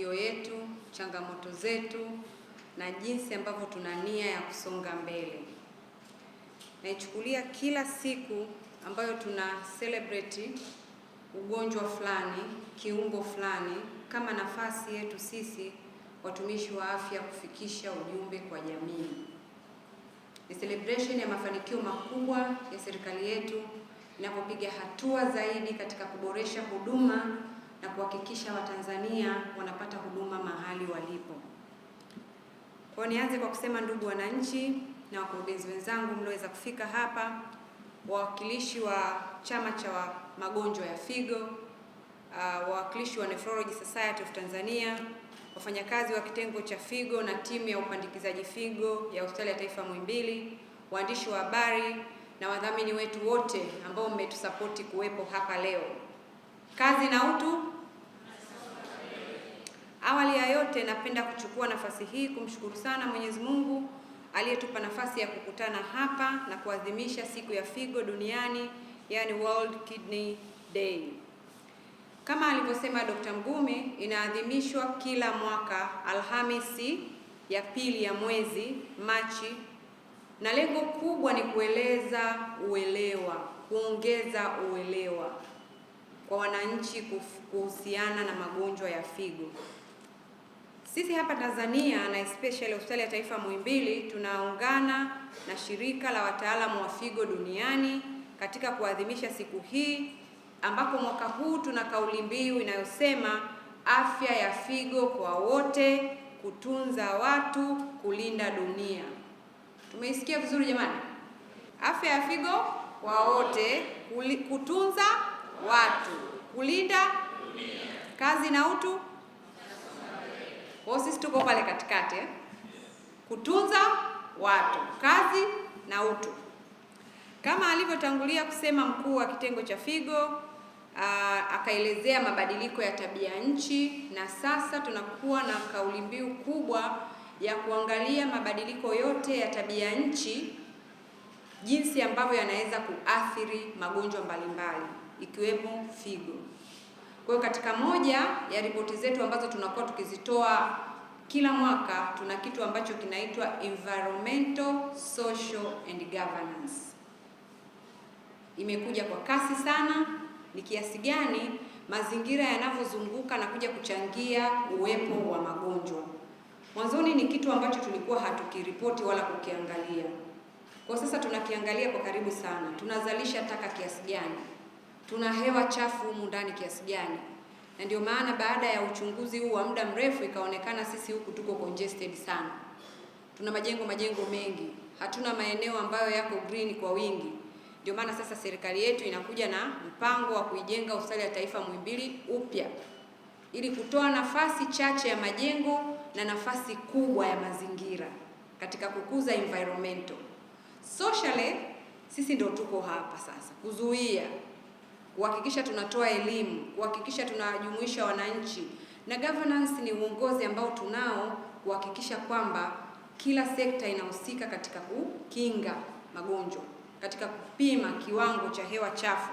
mafanikio yetu, changamoto zetu na jinsi ambavyo tuna nia ya kusonga mbele. Naichukulia kila siku ambayo tuna celebrate ugonjwa fulani, kiungo fulani, kama nafasi yetu sisi watumishi wa afya kufikisha ujumbe kwa jamii. Ni celebration ya mafanikio makubwa ya serikali yetu inapopiga hatua zaidi katika kuboresha huduma na kuhakikisha Watanzania wanapata huduma mahali walipo. Kwa nianze kwa kusema, ndugu wananchi na wakurugenzi wenzangu mlioweza kufika hapa, wawakilishi wa chama cha magonjwa ya figo, wawakilishi wa Nephrology Society of Tanzania, wafanyakazi wa kitengo cha figo na timu ya upandikizaji figo ya Hospitali ya Taifa Muhimbili, waandishi wa habari na wadhamini wetu wote ambao mmetusapoti kuwepo hapa leo. Kazi na utu. Awali ya yote, napenda kuchukua nafasi hii kumshukuru sana Mwenyezi Mungu aliyetupa nafasi ya kukutana hapa na kuadhimisha siku ya figo duniani, yani World Kidney Day. Kama alivyosema Dr. Mgume, inaadhimishwa kila mwaka Alhamisi ya pili ya mwezi Machi, na lengo kubwa ni kuongeza uelewa kwa wananchi kuhusiana na magonjwa ya figo. Sisi hapa Tanzania na especially Hospitali ya Taifa Muhimbili tunaungana na shirika la wataalamu wa figo duniani katika kuadhimisha siku hii, ambapo mwaka huu tuna kauli mbiu inayosema afya ya figo kwa wote, kutunza watu, kulinda dunia. Tumeisikia vizuri jamani? Afya ya figo kwa wote, kutunza watu, kulinda dunia. Kazi na utu. Kwa sisi tuko pale katikati, kutunza watu, kazi na utu. Kama alivyotangulia kusema mkuu wa kitengo cha figo, akaelezea mabadiliko ya tabia nchi, na sasa tunakuwa na kauli mbiu kubwa ya kuangalia mabadiliko yote ya tabia nchi, jinsi ambavyo yanaweza kuathiri magonjwa mbalimbali ikiwemo figo. Kwa hiyo katika moja ya ripoti zetu ambazo tunakuwa tukizitoa kila mwaka, tuna kitu ambacho kinaitwa Environmental, Social and Governance. Imekuja kwa kasi sana, ni kiasi gani mazingira yanavyozunguka na kuja kuchangia uwepo wa magonjwa. Mwanzoni ni kitu ambacho tulikuwa hatukiripoti wala kukiangalia. Kwa sasa tunakiangalia kwa karibu sana. Tunazalisha taka kiasi gani? Tuna hewa chafu humu ndani kiasi gani? Na ndio maana baada ya uchunguzi huu wa muda mrefu ikaonekana sisi huku tuko congested sana. Tuna majengo mengi. Hatuna maeneo ambayo yako green kwa wingi. Ndio maana sasa serikali yetu inakuja na mpango wa kuijenga Hospitali ya Taifa Muhimbili upya, ili kutoa nafasi chache ya majengo na nafasi kubwa ya mazingira katika kukuza environmental. Socially, sisi ndio tuko hapa sasa kuzuia, kuhakikisha tunatoa elimu, kuhakikisha tunajumuisha wananchi, na governance ni uongozi ambao tunao kuhakikisha kwamba kila sekta inahusika katika kukinga magonjwa, katika kupima kiwango cha hewa chafu.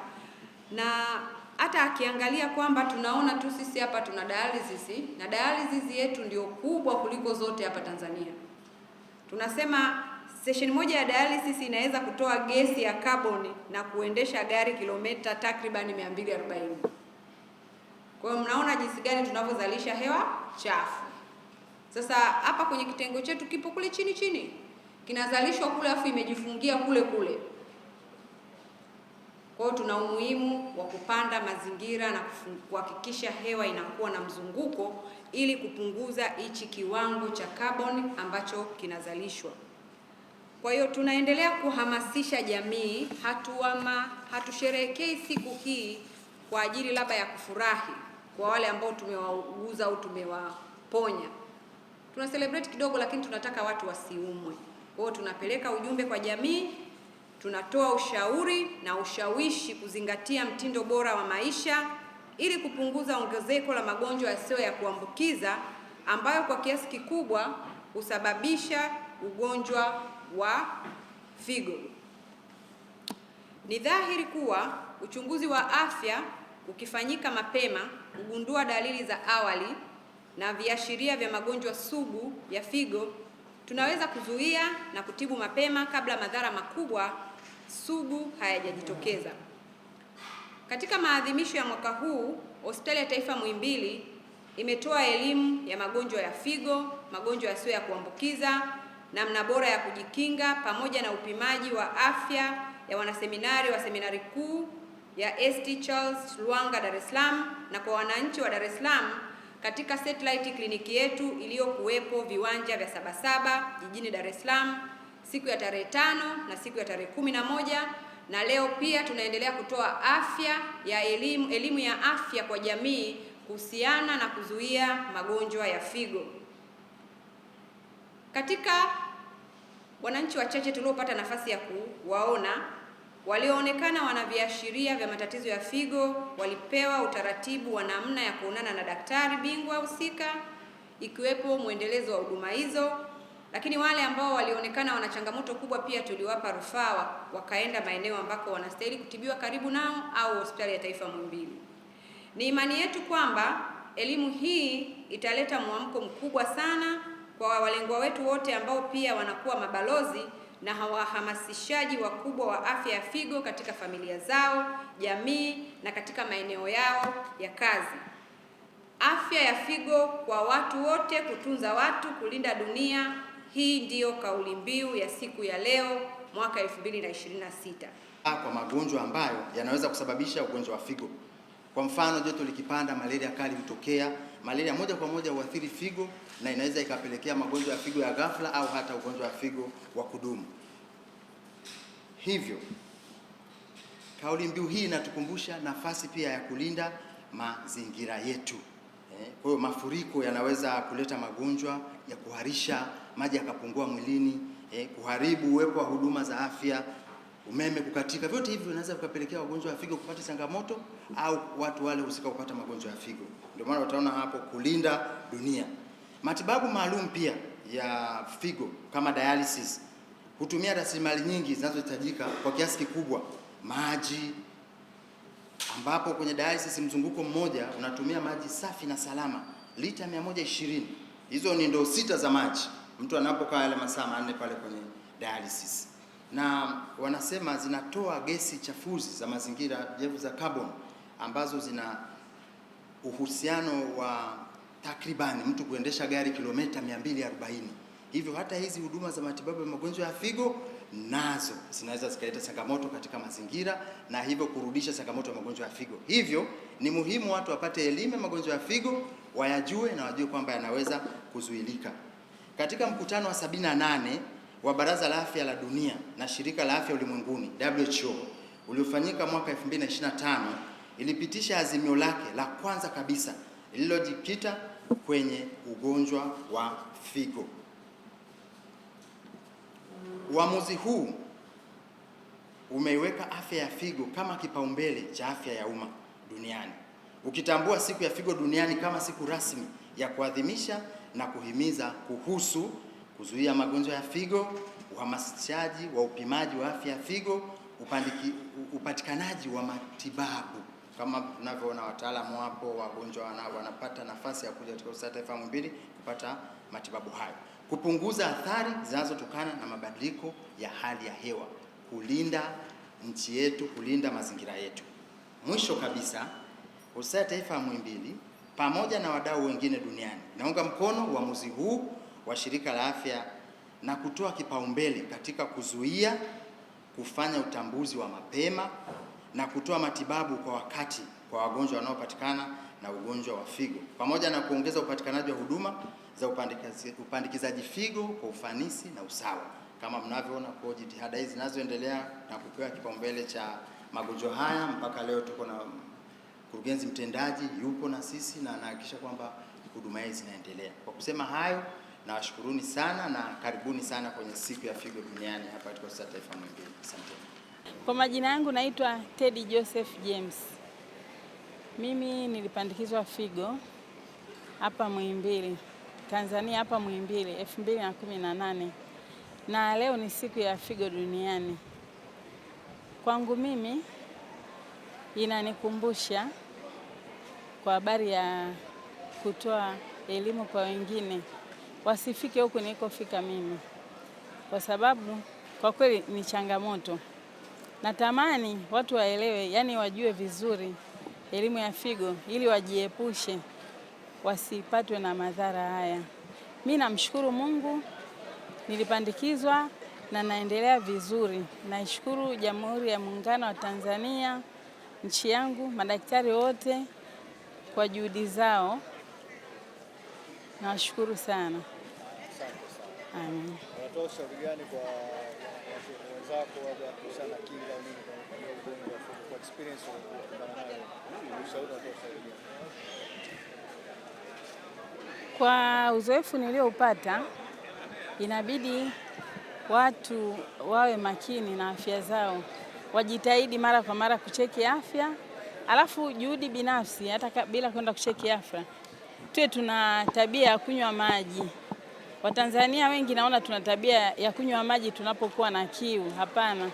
Na hata akiangalia kwamba tunaona tu sisi hapa tuna dialysis, na dialysis yetu ndio kubwa kuliko zote hapa Tanzania. Tunasema session moja ya dialysis inaweza kutoa gesi ya carbon na kuendesha gari kilomita takriban 240. Kwa hiyo mnaona jinsi gani tunavyozalisha hewa chafu. Sasa hapa kwenye kitengo chetu kipo kule chini, kinazalishwa kule afu imejifungia kule. Kwa hiyo tuna umuhimu wa kupanda mazingira na kuhakikisha hewa inakuwa na mzunguko ili kupunguza hichi kiwango cha carbon ambacho kinazalishwa. Kwa hiyo tunaendelea kuhamasisha jamii, hatusherehekei siku hii kwa ajili labda ya kufurahi kwa wale ambao tumewauguza au tumewaponya. Tuna celebrate kidogo, lakini tunataka watu wasiumwe. Kwa hiyo tunapeleka ujumbe kwa jamii, tunatoa ushauri na ushawishi kuzingatia mtindo bora wa maisha ili kupunguza ongezeko la magonjwa yasiyo ya kuambukiza ambayo kwa kiasi kikubwa husababisha ugonjwa wa figo. Ni dhahiri kuwa uchunguzi wa afya ukifanyika mapema, kugundua dalili za awali na viashiria vya magonjwa sugu ya figo, tunaweza kuzuia na kutibu mapema kabla madhara makubwa sugu hayajajitokeza. Katika maadhimisho ya mwaka huu, Hospitali ya Taifa Muhimbili imetoa elimu ya magonjwa ya figo, magonjwa yasiyo ya kuambukiza, namna bora ya kujikinga, pamoja na upimaji wa afya ya wanaseminari wa seminari kuu ya St. Charles Luanga, Dar es Salaam, na kwa wananchi wa Dar es Salaam katika satellite kliniki yetu iliyokuwepo viwanja vya Sabasaba jijini Dar es Salaam siku ya tarehe 5 na siku ya tarehe 11, na leo pia tunaendelea kutoa elimu ya afya kwa jamii kuhusiana na kuzuia magonjwa ya figo. Katika wananchi wachache tuliopata nafasi ya kuwaona, walioonekana wana viashiria vya matatizo ya figo walipewa utaratibu wa namna ya kuonana na daktari bingwa husika, ikiwepo mwendelezo wa huduma hizo. Lakini wale ambao walionekana wana changamoto kubwa pia tuliwapa rufaa wakaenda maeneo ambako wanastahili kutibiwa karibu nao au Hospitali ya Taifa Muhimbili. Ni imani yetu kwamba elimu hii italeta mwamko mkubwa sana kwa walengwa wetu wote ambao pia wanakuwa mabalozi na wahamasishaji wakubwa wa afya ya figo katika familia zao, jamii na katika maeneo yao ya kazi. Afya ya figo kwa watu wote, kutunza watu, kulinda dunia. Hii ndiyo kauli mbiu ya siku ya leo mwaka 2026. Kwa magonjwa ambayo yanaweza kusababisha ugonjwa wa figo. Kwa mfano, joto likipanda, malaria kali hutokea. Malaria moja kwa moja huathiri figo na inaweza ikapelekea magonjwa ya figo ya ghafla au hata ugonjwa wa figo wa kudumu. Hivyo, kauli mbiu hii inatukumbusha nafasi pia ya kulinda mazingira yetu. Kwa hiyo mafuriko yanaweza kuleta magonjwa ya kuharisha, maji yakapungua mwilini, kuharibu uwepo wa huduma za afya, umeme kukatika. Vyote hivyo vinaweza vikapelekea wagonjwa wa figo kupata changamoto au watu wale husika kupata magonjwa ya figo. Ndio maana utaona hapo kulinda dunia. Matibabu maalum pia ya figo kama dialysis hutumia rasilimali nyingi zinazohitajika kwa kiasi kikubwa. Maji, ambapo kwenye dialysis mzunguko mmoja unatumia maji safi na salama lita 120. Hizo ni ndoo 6 za maji mtu anapokaa yale masaa 4 pale kwenye dialysis. Na wanasema zinatoa gesi chafuzi za mazingira, jevu za carbon, ambazo zina uhusiano wa takribani mtu kuendesha gari kilomita 240. Hivyo hata hizi huduma za matibabu ya magonjwa ya figo nazo zinaweza zikaleta changamoto katika mazingira na hivyo kurudisha changamoto ya magonjwa ya figo. Hivyo ni muhimu watu wapate elimu ya magonjwa ya figo, wayajue na wajue kwamba yanaweza kuzuilika. Katika mkutano wa 78 wa Baraza la Afya la Dunia na Shirika la Afya Ulimwenguni WHO uliofanyika mwaka 2025, ilipitisha azimio lake la kwanza kabisa lililojikita kwenye ugonjwa wa figo. Uamuzi huu umeiweka afya ya figo kama kipaumbele cha afya ya umma duniani, ukitambua siku ya figo duniani kama siku rasmi ya kuadhimisha na kuhimiza kuhusu kuzuia magonjwa ya figo, uhamasishaji wa upimaji wa afya ya figo, upatikanaji wa matibabu. Kama tunavyoona wataalamu wapo, wagonjwa wanapata nafasi ya kuja katika Hospitali ya Taifa Muhimbili kupata matibabu hayo, kupunguza athari zinazotokana na mabadiliko ya hali ya hewa, kulinda nchi yetu, kulinda mazingira yetu. Mwisho kabisa, Hospitali ya Taifa Muhimbili pamoja na wadau wengine duniani naunga mkono uamuzi huu wa Shirika la Afya na kutoa kipaumbele katika kuzuia, kufanya utambuzi wa mapema na kutoa matibabu kwa wakati kwa wagonjwa wanaopatikana na ugonjwa wa figo, pamoja na kuongeza upatikanaji wa huduma za upandikizaji figo kwa ufanisi na usawa. Kama mnavyoona, kwa jitihada hizi zinazoendelea na kupewa kipaumbele cha magonjwa haya, mpaka leo tuko na mkurugenzi mtendaji yupo na sisi na anahakikisha kwamba huduma hizi zinaendelea. Kwa kusema hayo, nawashukuruni sana na karibuni sana kwenye siku ya figo duniani hapa katika Hospitali ya Taifa Muhimbili. Asante. Kwa majina yangu naitwa Teddy Joseph James. Mimi nilipandikizwa figo hapa Muhimbili, Tanzania, hapa Muhimbili 2018. Na leo ni siku ya figo duniani. Kwangu mimi inanikumbusha kwa habari ya kutoa elimu kwa wengine, wasifike huku nilikofika mimi, kwa sababu kwa kweli ni changamoto. Natamani watu waelewe, yani wajue vizuri elimu ya figo ili wajiepushe wasipatwe na madhara haya. Mimi namshukuru Mungu nilipandikizwa na naendelea vizuri. Naishukuru Jamhuri ya Muungano wa Tanzania, nchi yangu, madaktari wote kwa juhudi zao. Nawashukuru sana. Amen. Unatoa ushauri gani kwa wenzako kuhusiana na kinga au nini kwa ugonjwa kwa experience unayo? Ushauri unatoa ushauri gani? Kwa uzoefu nilioupata, inabidi watu wawe makini na afya zao, wajitahidi mara kwa mara kucheki afya, alafu juhudi binafsi hata bila kwenda kucheki afya. Tuwe tuna tabia ya kunywa maji. Watanzania wengi naona tuna tabia ya kunywa maji tunapokuwa na kiu. Hapana.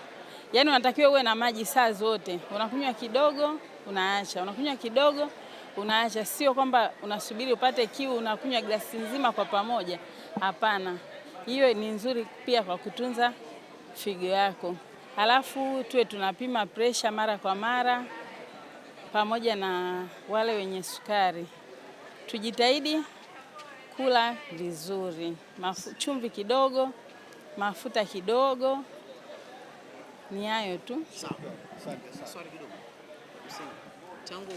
Yaani unatakiwa uwe na maji saa zote. Unakunywa kidogo, unaacha. Unakunywa kidogo, unaacha. Sio kwamba unasubiri upate kiu unakunywa glasi nzima kwa pamoja. Hapana. Hiyo ni nzuri pia kwa kutunza figo yako. Halafu tuwe tunapima pressure mara kwa mara pamoja na wale wenye sukari. Tujitahidi kula vizuri, chumvi kidogo, mafuta kidogo, ni hayo tu. Sawa. Swali kidogo. Tangu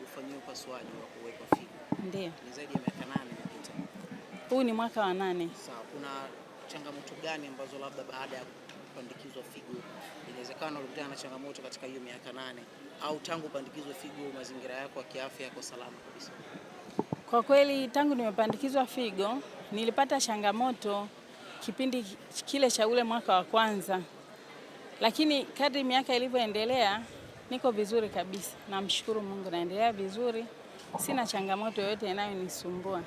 ufanyie upasuaji wa kuweka figo. Ndio. Ni zaidi ya miaka 8 imepita. Huu ni mwaka wa 8. Sawa. Kuna changamoto gani ambazo labda baada ya kupandikizwa figo inawezekana ulikutana na changamoto katika hiyo miaka 8, au tangu upandikizwe figo mazingira yako ya kiafya yako salama kabisa? Kwa kweli tangu nimepandikizwa figo nilipata changamoto kipindi kile cha ule mwaka wa kwanza, lakini kadri miaka ilivyoendelea niko vizuri kabisa. Namshukuru Mungu, naendelea vizuri, sina changamoto yoyote inayonisumbua.